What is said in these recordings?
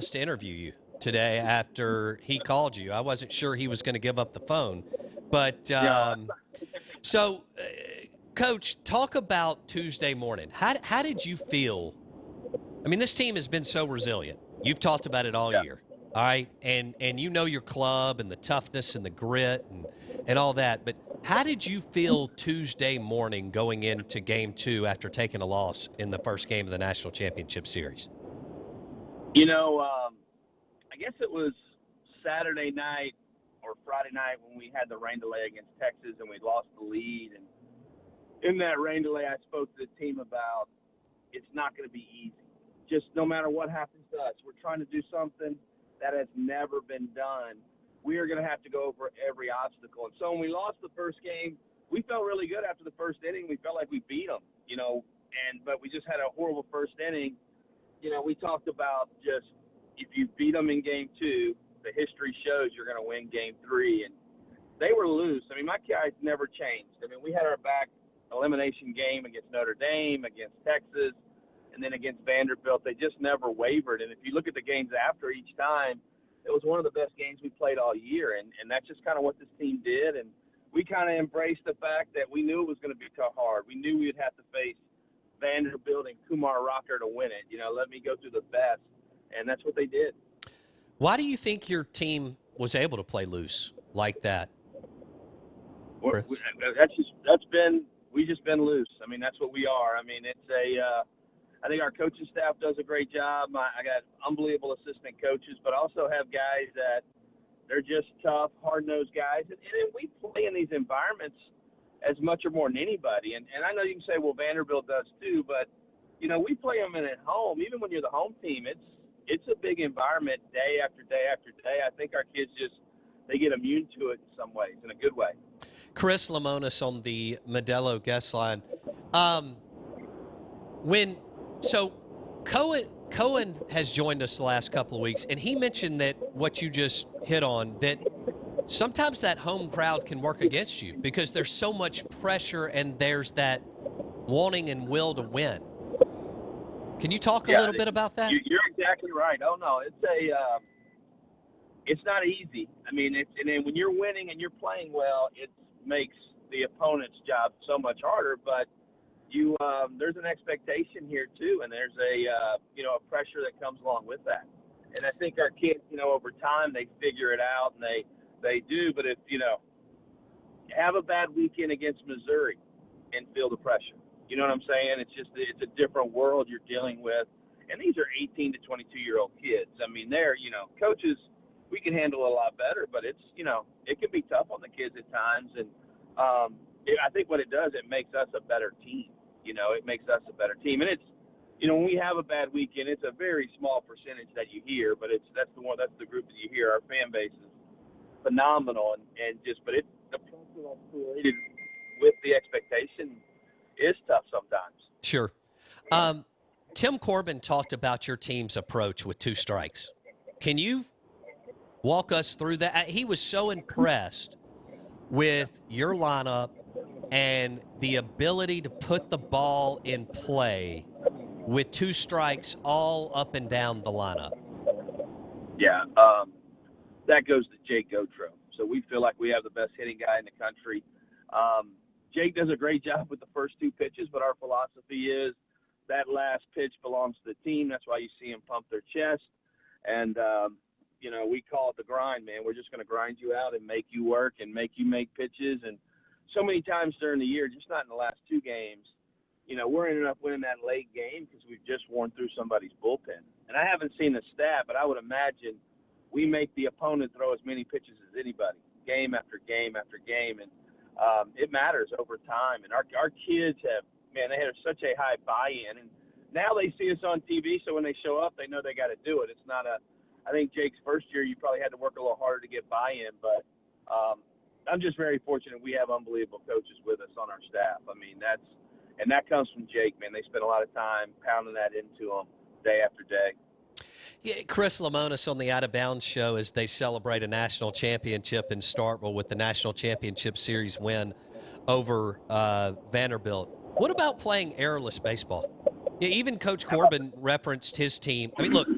us to interview you today after he called you. I wasn't sure he was going to give up the phone. But Yeah. so, Coach, talk about Tuesday morning. How did you feel? I mean, this team has been so resilient. You've talked about it all Yeah. year, all right? And you know your club and the toughness and the grit and all that. But how did you feel Tuesday morning going into Game 2 after taking a loss in the first game of the National Championship Series? You know, I guess it was Saturday night or Friday night when we had the rain delay against Texas and we lost the lead. And in that rain delay, I spoke to the team about it's not going to be easy. Just no matter what happens to us, we're trying to do something that has never been done. We are going to have to go over every obstacle. And so when we lost the first game, we felt really good after the first inning. We felt like we beat them, but we just had a horrible first inning. We talked about just if you beat them in Game 2, the history shows you're going to win Game 3. And they were loose. I mean, my guys never changed. I mean, we had our back elimination game against Notre Dame, against Texas, and then against Vanderbilt. They just never wavered. And if you look at the games after each time, it was one of the best games we played all year. And that's just kind of what this team did. And we kind of embraced the fact that we knew it was going to be hard. We knew we'd have to face Vanderbilt and Kumar Rocker to win it. Let me go through the best. And that's what they did. Why do you think your team was able to play loose like that? We've just been loose. I mean, that's what we are. I mean, I think our coaching staff does a great job. I got unbelievable assistant coaches, but also have guys that they're just tough, hard-nosed guys. And we play in these environments as much or more than anybody. And I know you can say, well, Vanderbilt does too, but, we play them at home. Even when you're the home team, it's a big environment day after day after day. I think our kids they get immune to it in some ways, in a good way. Chris Lemonis on the Modelo guest line. Cohen has joined us the last couple of weeks, and he mentioned that what you just hit on, that sometimes that home crowd can work against you because there's so much pressure and there's that wanting and will to win. Can you talk a little bit about that? You're exactly right. Oh, no, it's not easy. I mean, and then when you're winning and you're playing well, it makes the opponent's job so much harder. But there's an expectation here too, and there's a pressure that comes along with that. And I think our kids, over time they figure it out and they do. But if have a bad weekend against Missouri and feel the pressure, you know what I'm saying? It's a different world you're dealing with. And these are 18 to 22-year-old kids. I mean, they're, coaches, we can handle it a lot better, but it's, it can be tough on the kids at times. And I think what it does, it makes us a better team. It makes us a better team. And it's, when we have a bad weekend, it's a very small percentage that you hear, but that's the group that you hear. Our fan base is phenomenal. But the pressure that's created with the expectation is tough sometimes. Sure. Tim Corbin talked about your team's approach with 2 strikes. Can you walk us through that? He was so impressed with your lineup and the ability to put the ball in play with 2 strikes all up and down the lineup. Yeah, that goes to Jake Gautreaux. So we feel like we have the best hitting guy in the country. Jake does a great job with the first 2 pitches, but our philosophy is that last pitch belongs to the team. That's why you see him pump their chest. And, we call it the grind, man. We're just going to grind you out and make you work and make you make pitches. And so many times during the year, just not in the last 2 games, we're ending up winning that late game because we've just worn through somebody's bullpen. And I haven't seen the stat, but I would imagine we make the opponent throw as many pitches as anybody, game after game after game. And it matters over time. And our kids they have such a high buy-in. And now they see us on TV, so when they show up, they know they got to do it. It's not I think Jake's first year, you probably had to work a little harder to get buy-in. But I'm just very fortunate we have unbelievable coaches with us on our staff. I mean, that comes from Jake, man. They spend a lot of time pounding that into them day after day. Yeah, Chris Lemonis on the Out of Bounds show as they celebrate a national championship in Starkville with the national championship series win over Vanderbilt. What about playing airless baseball? Yeah, even Coach Corbin referenced his team. I mean, look,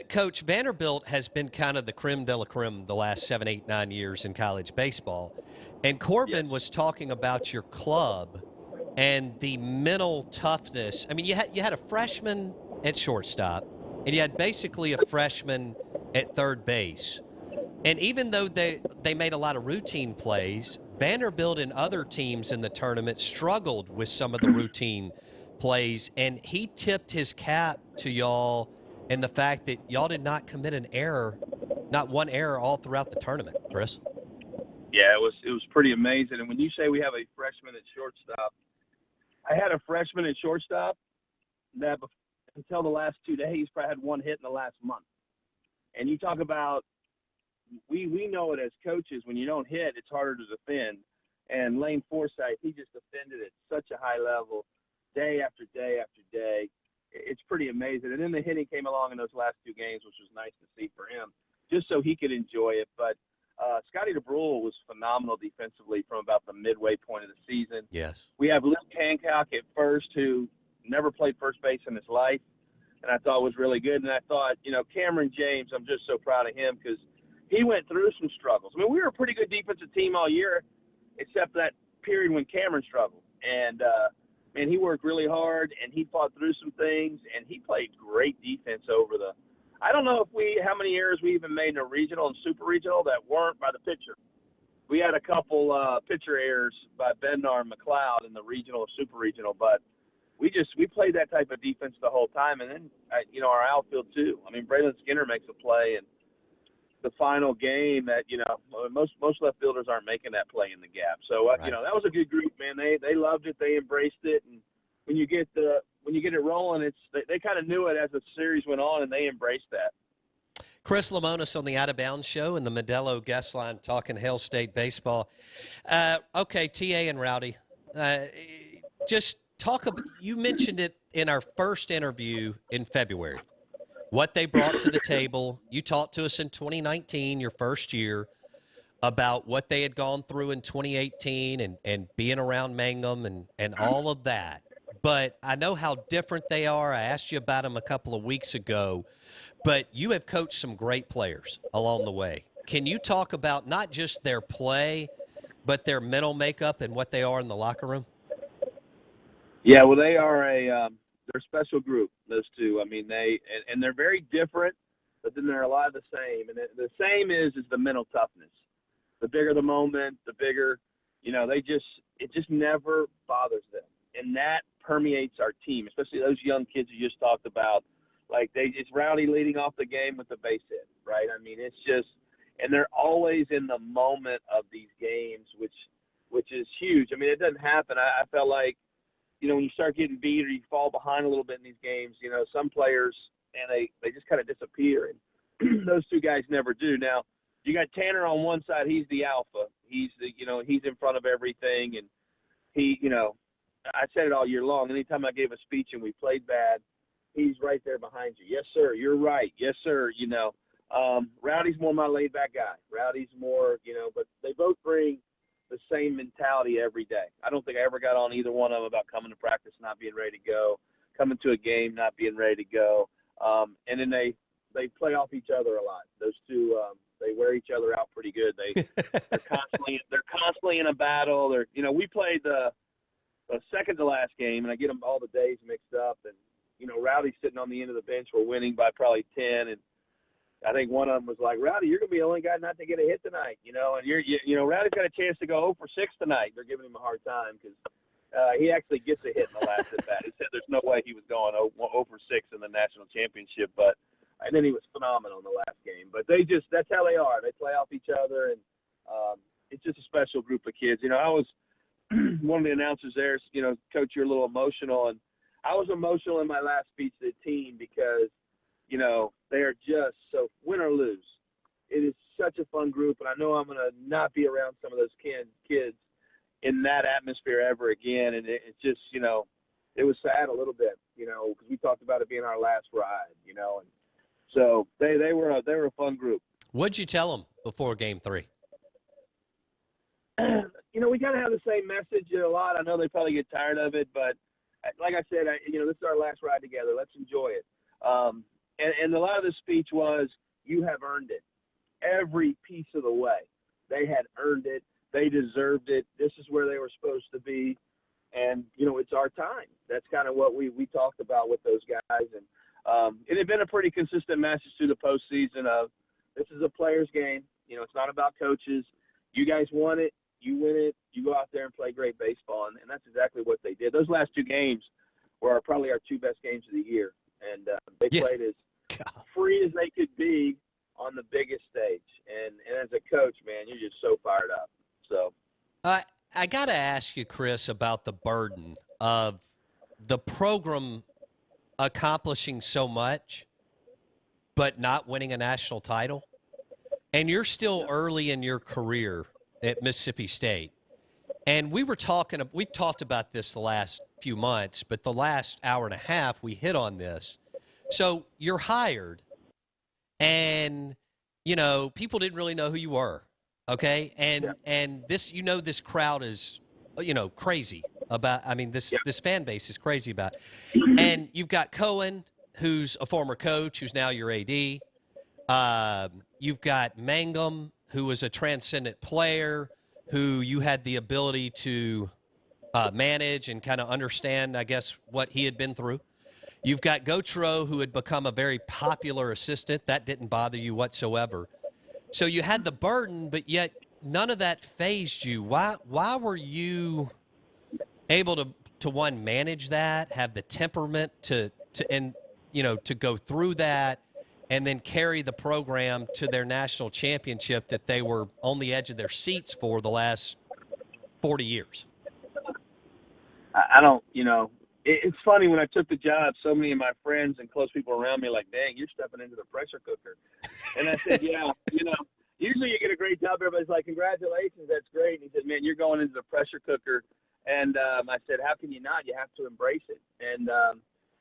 Coach, Vanderbilt has been kind of the creme de la creme the last 7, 8, 9 years in college baseball. And Yes. Corbin was talking about your club and the mental toughness. I mean, you had a freshman at shortstop, and you had basically a freshman at third base. And even though they made a lot of routine plays, Vanderbilt and other teams in the tournament struggled with some of the routine plays. And he tipped his cap to y'all and the fact that y'all did not commit an error, not one error all throughout the tournament, Chris. Yeah, it was pretty amazing. And when you say we have a freshman at shortstop, I had a freshman at shortstop that until the last 2 days probably had one hit in the last month. And you talk about we know it as coaches, when you don't hit, it's harder to defend. And Lane Forsythe, he just defended at such a high level day after day after day. It's pretty amazing. And then the hitting came along in those last 2 games, which was nice to see for him, just so he could enjoy it. But Scotty DeBrule was phenomenal defensively from about the midway point of the season. Yes. We have Luke Hancock at first, who never played first base in his life, and I thought was really good. And I thought, Cameron James, I'm just so proud of him because he went through some struggles. I mean, we were a pretty good defensive team all year, except that period when Cameron struggled. And, he worked really hard, and he fought through some things, and he played great defense over the – I don't know how many errors we even made in a regional and super regional that weren't by the pitcher. We had a couple pitcher errors by Bednar and McLeod in the regional and super regional, but we played that type of defense the whole time. And then, our outfield too. I mean, Braylon Skinner makes a play in the final game that, most left fielders aren't making that play in the gap. So, Right. that was a good group, man. They loved it. They embraced it. And when you get it rolling, they kind of knew it as the series went on, and they embraced that. Chris Lemonis on the Out of Bounds Show and the Modelo guest line talking Hail State baseball. Okay, TA and Rowdy, just talk about, you mentioned it in our first interview in February, what they brought to the table. You talked to us in 2019, your first year, about what they had gone through in 2018 and being around Mangum and all of that. But I know how different they are. I asked you about them a couple of weeks ago. But you have coached some great players along the way. Can you talk about not just their play, but their mental makeup and what they are in the locker room? Yeah, well, they are they're a special group, those two. I mean, and they're very different, but then they're a lot of the same. And the same is the mental toughness. The bigger the moment, the bigger, it just never bothers them. And that permeates our team, especially those young kids you just talked about. Like it's Rowdy leading off the game with the base hit, right? I mean, it's just, and they're always in the moment of these games, which is huge. I mean, it doesn't happen. I felt like, when you start getting beat or you fall behind a little bit in these games, some players, and they just kind of disappear. And those two guys never do. Now, you got Tanner on one side. He's the alpha. He's he's in front of everything. And he, I said it all year long. Anytime I gave a speech and we played bad, he's right there behind you. Yes, sir. You're right. Yes, sir. Rowdy's more my laid back guy. Rowdy's more, but they both bring the same mentality every day. I don't think I ever got on either one of them about coming to practice, not being ready to go, coming to a game, not being ready to go. And then they play off each other a lot. Those two, they wear each other out pretty good. They're constantly in a battle. We played the second to last game, and I get them all the days mixed up. And Rowdy's sitting on the end of the bench. We're winning by probably 10, and I think one of them was like, "Rowdy, you're gonna be the only guy not to get a hit tonight, and Rowdy's got a chance to go 0 for 6 tonight." They're giving him a hard time because he actually gets a hit in the last at bat. He said there's no way he was going 0 for 6 in the national championship, and then he was phenomenal in the last game. But that's how they are. They play off each other, and it's just a special group of kids. I was one of the announcers there. Coach, you're a little emotional, and I was emotional in my last speech to the team because, they are just so win or lose. It is such a fun group, and I know I'm going to not be around some of those kids in that atmosphere ever again. And it's just, it was sad a little bit, because we talked about it being our last ride, and so they were a fun group. What'd you tell them before Game 3? We got to have the same message a lot. I know they probably get tired of it, but like I said, this is our last ride together. Let's enjoy it. And a lot of the speech was, you have earned it. Every piece of the way. They had earned it. They deserved it. This is where they were supposed to be. And, it's our time. That's kind of what we talked about with those guys. And it had been a pretty consistent message through the postseason of, this is a player's game. It's not about coaches. You guys want it. You win it. You go out there and play great baseball. And that's exactly what they did. Those last two games were probably our two best games of the year. And they played as free as they could be on the biggest stage. And as a coach, man, you're just so fired up. So I got to ask you, Chris, about the burden of the program accomplishing so much but not winning a national title. And you're still early in your career at Mississippi State. And we've talked about this the last few months, but the last hour and a half we hit on this. So you're hired, and, people didn't really know who you were, okay? And this, this crowd is, crazy about, this fan base is crazy about. And you've got Cohen, who's a former coach, who's now your AD. You've got Mangum, who was a transcendent player, who you had the ability to manage and kind of understand, I guess, what he had been through. You've got Gautreaux, who had become a very popular assistant. That didn't bother you whatsoever. So you had the burden, but yet none of that fazed you. Why were you able to one, manage that, have the temperament to go through that, and then carry the program to their national championship that they were on the edge of their seats for the last 40 years? I don't, it's funny, when I took the job, so many of my friends and close people around me are like, dang, you're stepping into the pressure cooker. And I said, yeah, usually you get a great job. Everybody's like, congratulations, that's great. And he said, man, you're going into the pressure cooker. And I said, how can you not? You have to embrace it. And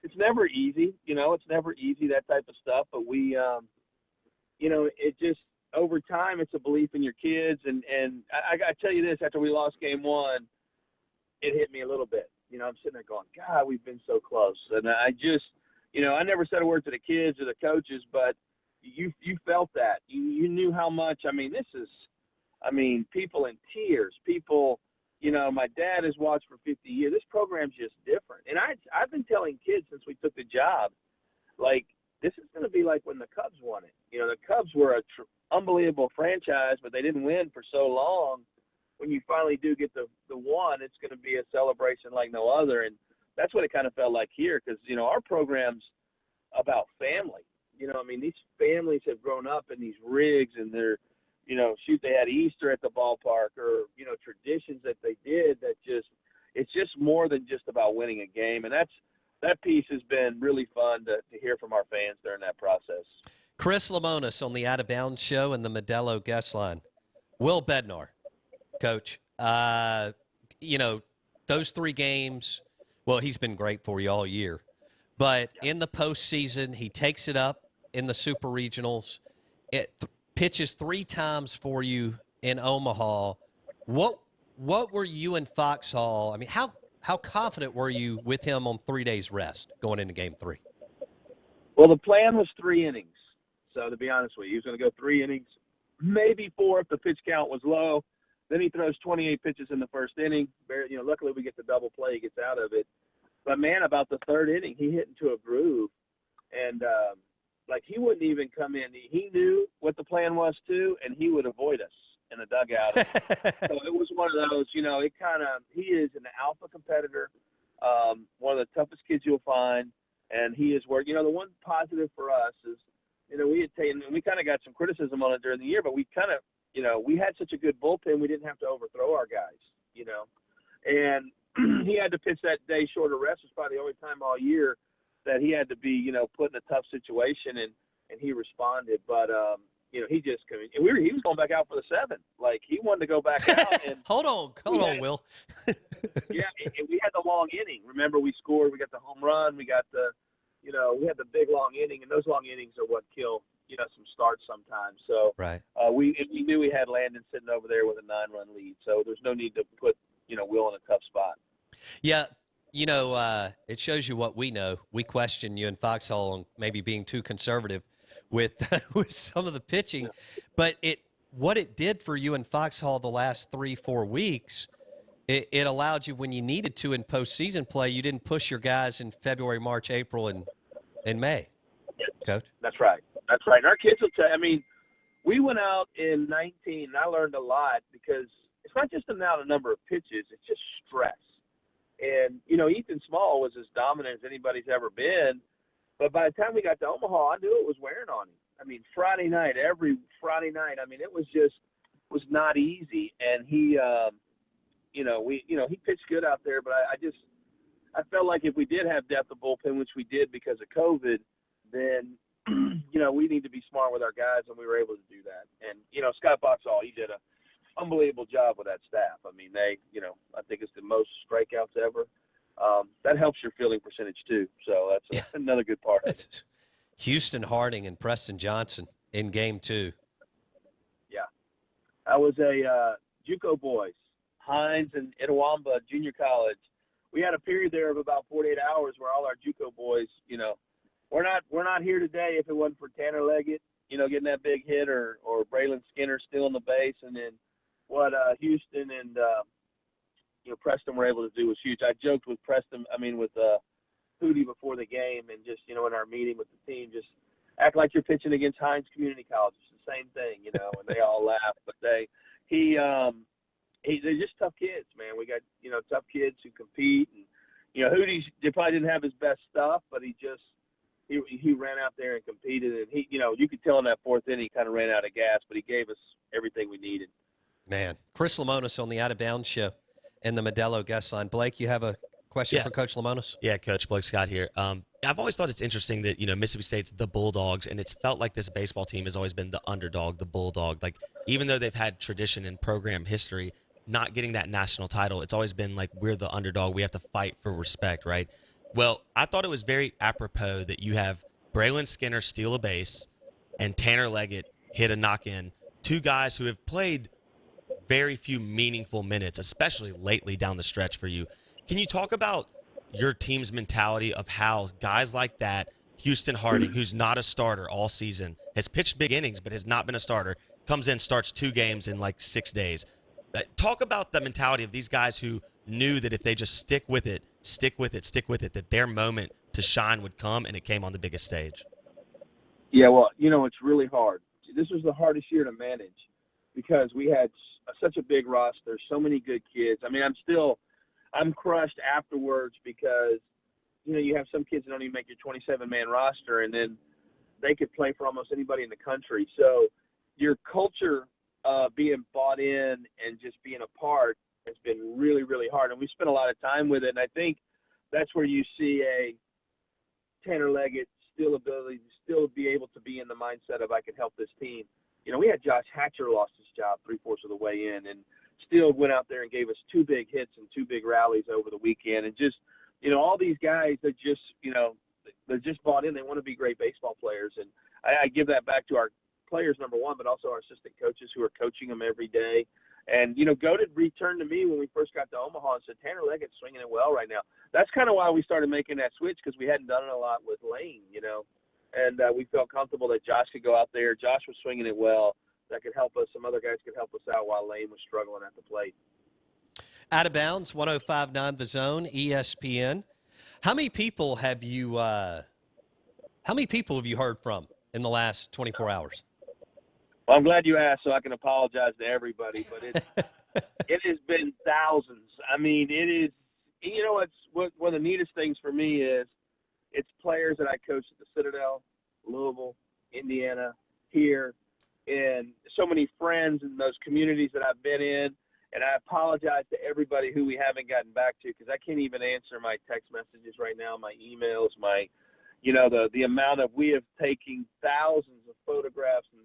it's never easy, it's never easy, that type of stuff. But we, it just, over time, it's a belief in your kids. And I got to tell you this, after we lost game one, it hit me a little bit. I'm sitting there going, God, we've been so close. And I just, I never said a word to the kids or the coaches, but you felt that. You knew how much. This is, people in tears. People, my dad has watched for 50 years. This program's just different. And I've been telling kids since we took the job, like, this is going to be like when the Cubs won it. The Cubs were a unbelievable franchise, but they didn't win for so long. When you finally do get the one, it's going to be a celebration like no other. And that's what it kind of felt like here, because, our program's about family. These families have grown up in these rigs, and they're, they had Easter at the ballpark, or, traditions that they did that it's just more than just about winning a game. And that piece has been really fun to hear from our fans during that process. Chris Lemonis on the Out of Bounds show and the Modelo guest line. Will Bednar, Coach, those three games, well, he's been great for you all year. But in the postseason, he takes it up in the Super Regionals. It pitches 3 times for you in Omaha. What were you in Foxhall? How confident were you with him on 3 days rest going into Game 3? Well, the plan was 3 innings. So to be honest with you, he was going to go 3 innings, maybe 4 if the pitch count was low. Then he throws 28 pitches in the first inning. Luckily we get the double play. He gets out of it. But, man, about the 3rd inning, he hit into a groove. And, he wouldn't even come in. He knew what the plan was, too, and he would avoid us in the dugout. So it was one of those, he is an alpha competitor, one of the toughest kids you'll find. And he is where, the one positive for us is, we had taken, and we kind of got some criticism on it during the year, but we kind of, we had such a good bullpen, we didn't have to overthrow our guys, And he had to pitch that day short of rest. It was probably the only time all year that he had to be, put in a tough situation, and he responded. But, he just – he was going back out for the 7th. Like, he wanted to go back out. And Hold on, Will. Yeah, and we had the long inning. Remember, we scored. We got the home run. We got the – we had the big long inning, and those long innings are what kill – some starts sometimes. So right. We knew we had Landon sitting over there with a 9-run lead. So there's no need to put, Will in a tough spot. Yeah. It shows you what we know. We question you in Foxhall on maybe being too conservative with with some of the pitching, but what it did for you in Foxhall the last 3-4 weeks, it allowed you when you needed to in postseason play. You didn't push your guys in February, March, April, and May. Coach, That's right. That's right. And our kids will tell you, I mean, we went out in 19, and I learned a lot because it's not just about a number of pitches, it's just stress. And, Ethan Small was as dominant as anybody's ever been. But by the time we got to Omaha, I knew it was wearing on him. I mean, every Friday night, I mean, it was not easy. And he, he pitched good out there. But I felt like if we did have depth of bullpen, which we did because of COVID, then, we need to be smart with our guys, and we were able to do that. And, Scott Foxhall, he did an unbelievable job with that staff. I mean, I think it's the most strikeouts ever. That helps your fielding percentage too. So that's another good part of it. Houston Harding and Preston Johnson in game 2. Yeah. I was a JUCO boys, Hines and Itawamba Junior College. We had a period there of about 48 hours where all our JUCO boys, we're not here today if it wasn't for Tanner Leggett, getting that big hit or Braylon Skinner stealing the base. And then what Houston and Preston were able to do was huge. I joked with Hootie before the game, and just, in our meeting with the team, just act like you're pitching against Hines Community College. It's the same thing, and they all laugh. But they're just tough kids, man. We got, tough kids who compete. And, Hootie probably didn't have his best stuff, but he ran out there and competed. And you could tell in that fourth inning he kind of ran out of gas, but he gave us everything we needed. Man, Chris Lemonis on the Out of Bounds show and the Modelo guest line. Blake, you have a question for Coach Lemonis? Yeah, Coach. Blake Scott here. I've always thought it's interesting that, Mississippi State's the Bulldogs, and it's felt like this baseball team has always been the underdog, the Bulldog. Like, even though they've had tradition and program history, not getting that national title, it's always been like, we're the underdog. We have to fight for respect, right? Well, I thought it was very apropos that you have Braylon Skinner steal a base and Tanner Leggett hit a knock-in, two guys who have played very few meaningful minutes, especially lately down the stretch for you. Can you talk about your team's mentality of how guys like that, Houston Harding, who's not a starter all season, has pitched big innings but has not been a starter, comes in, starts 2 games in like 6 days. Talk about the mentality of these guys who knew that if they just stick with it, that their moment to shine would come, and it came on the biggest stage. Yeah, well, it's really hard. This was the hardest year to manage because we had such a big roster, so many good kids. I mean, I'm crushed afterwards because, you have some kids that don't even make your 27-man roster, and then they could play for almost anybody in the country. So your culture being bought in and just being a part has been really, really hard. And we spent a lot of time with it, and I think that's where you see a Tanner Leggett still be able to be in the mindset of I can help this team. We had Josh Hatcher lost his job 3/4 of the way in, and still went out there and gave us 2 big hits and 2 big rallies over the weekend. And just, all these guys that just, they're just bought in. They want to be great baseball players. And I give that back to our players, number one, but also our assistant coaches who are coaching them every day. And, Goated returned to me when we first got to Omaha and said, Tanner Leggett's swinging it well right now. That's kind of why we started making that switch, because we hadn't done it a lot with Lane, And we felt comfortable that Josh could go out there. Josh was swinging it well. That could help us. Some other guys could help us out while Lane was struggling at the plate. Out of Bounds, 105.9 The Zone, ESPN. How many people have you heard from in the last 24 hours? Well, I'm glad you asked, so I can apologize to everybody. But it has been thousands. I mean, it is. One of the neatest things for me is it's players that I coached at the Citadel, Louisville, Indiana, here, and so many friends in those communities that I've been in. And I apologize to everybody who we haven't gotten back to, because I can't even answer my text messages right now, my emails, the amount of, we have taken thousands of photographs and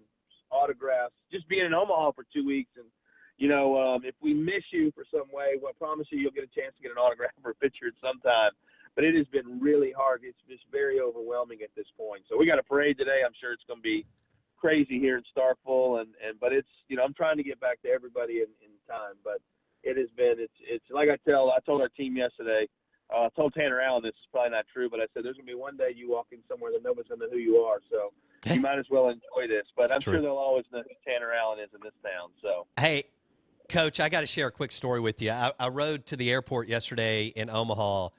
autographs just being in Omaha for 2 weeks. And, if we miss you for some way, well, I promise you'll get a chance to get an autograph or a picture at some time. But it has been really hard. It's just very overwhelming at this point. So we got a parade today. I'm sure it's going to be crazy here in Starkville, but it's, I'm trying to get back to everybody in time, but it has been, it's like I told our team yesterday, I told Tanner Allen this is probably not true, but I said there's going to be one day you walk in somewhere that nobody's going to know who you are. So you might as well enjoy this. But I'm sure they'll always know who Tanner Allen is in this town. So Hey, Coach, I got to share a quick story with you. I rode to the airport yesterday in Omaha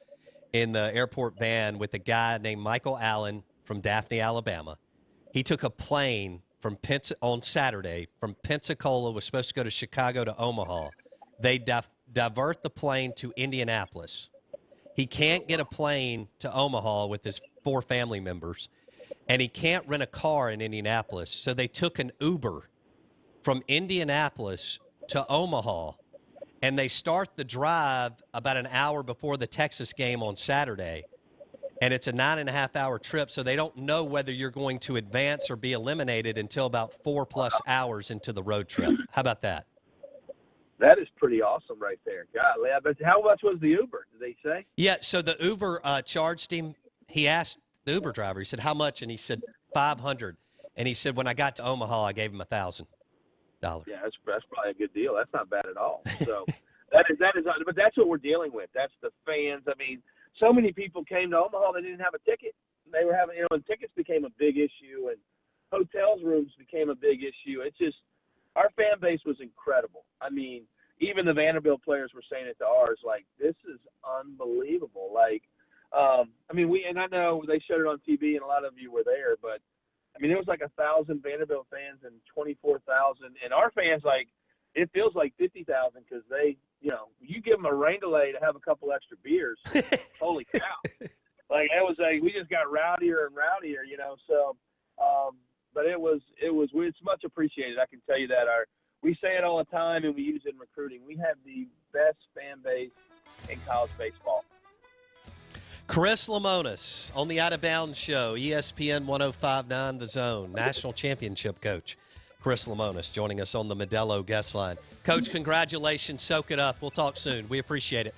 in the airport van with a guy named Michael Allen from Daphne, Alabama. He took a plane from on Saturday from Pensacola, was supposed to go to Chicago to Omaha. They divert the plane to Indianapolis. He can't get a plane to Omaha with his 4 family members, and he can't rent a car in Indianapolis. So they took an Uber from Indianapolis to Omaha, and they start the drive about an hour before the Texas game on Saturday. And it's a 9.5-hour trip, so they don't know whether you're going to advance or be eliminated until about 4+ hours into the road trip. How about that? that is pretty awesome right there. Golly, I bet. How much was the Uber? Did they say? Yeah, so the Uber charged him. He asked the Uber driver, he said, how much? And he said, $500. And he said, when I got to Omaha, I gave him $1,000. Yeah, that's probably a good deal. That's not bad at all. So that is, but that's what we're dealing with. That's the fans. I mean, so many people came to Omaha that didn't have a ticket. They were having, and tickets became a big issue, and hotels rooms became a big issue. It's just, our fan base was incredible. I mean, even the Vanderbilt players were saying it to ours, like, this is unbelievable. Like, I mean, and I know they showed it on TV, and a lot of you were there, but I mean, it was like 1,000 Vanderbilt fans and 24,000, and our fans, like, it feels like 50,000 because they, you give them a rain delay to have a couple extra beers. Holy cow! Like, it was like we just got rowdier and rowdier, So, but it's much appreciated. I can tell you that. We say it all the time, and we use it in recruiting. We have the best fan base in college baseball. Chris Lemonis on the Out of Bounds Show, ESPN 105.9 The Zone, national championship coach. Chris Lemonis joining us on the Modelo guest line. Coach, congratulations. Soak it up. We'll talk soon. We appreciate it.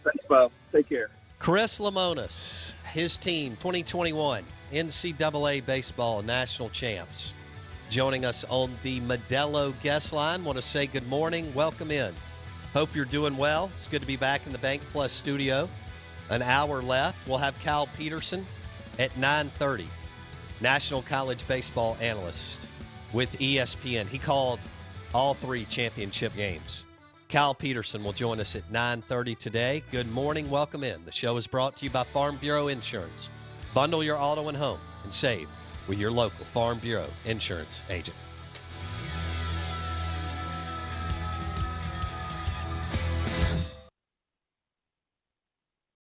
Thanks, Bob. Take care. Chris Lemonis, his team, 2021 NCAA baseball national champs, joining us on the Modelo guest line. Want to say good morning. Welcome in. Hope you're doing well. It's good to be back in the Bank Plus studio. An hour left. We'll have Cal Peterson at 9:30, National College Baseball analyst with ESPN. He called all 3 championship games. Cal Peterson will join us at 9:30 today. Good morning. Welcome in. The show is brought to you by Farm Bureau Insurance. Bundle your auto and home and save with your local Farm Bureau insurance agent.